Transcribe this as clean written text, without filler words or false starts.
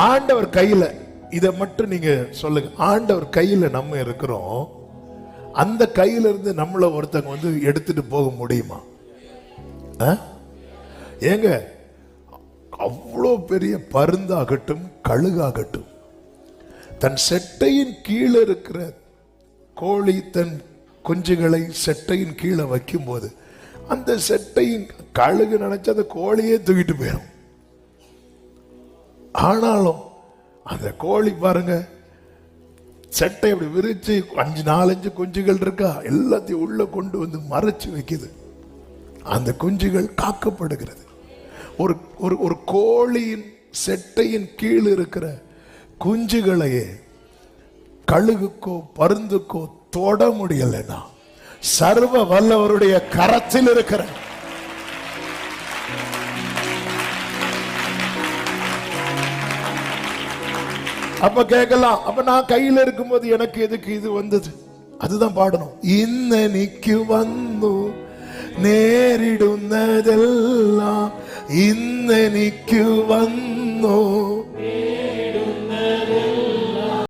ஆண்டவர் கையில, இதை மட்டும் நீங்க சொல்லுங்க, ஆண்டவர் கையில நம்ம இருக்கிறோம். அந்த கையில இருந்து நம்மள ஒருத்தங்க வந்து எடுத்துட்டு போக முடியுமா? ஏங்க, அவ்வளோ பெரிய பருந்தாகட்டும் கழுகாகட்டும், தன் செட்டையின் கீழே இருக்கிற கோழி தன் குஞ்சுகளை செட்டையின் கீழே வைக்கும் போது அந்த செட்டையின் கழுகு நினைச்சா அந்த கோழியே தூக்கிட்டு போயிடும். ஆனாலும் அந்த கோழி பாருங்க, செட்டை அப்படி விரிச்சு 4-5 குஞ்சுகள் இருக்கா, எல்லாத்தையும் உள்ள கொண்டு வந்து மறைச்சு வைக்குது. அந்த குஞ்சுகள் காக்கப்படுகிறது. ஒரு ஒரு ஒரு கோழியின் செட்டையின் கீழ் இருக்கிற குஞ்சுகளையே கழுகுக்கோ பருந்துக்கோ தொட முடியலன்னா, சர்வ வல்லவருடைய கரத்தில் இருக்கிற அப்ப கேட்கலாம், அப்ப நான் கையில இருக்கும்போது எனக்கு எதுக்கு இது வந்தது? அதுதான் பாடணும். இன்னைக்கு வந்து நேரிடுന്നതെല്ലാം இன்னைக்கு വന്നു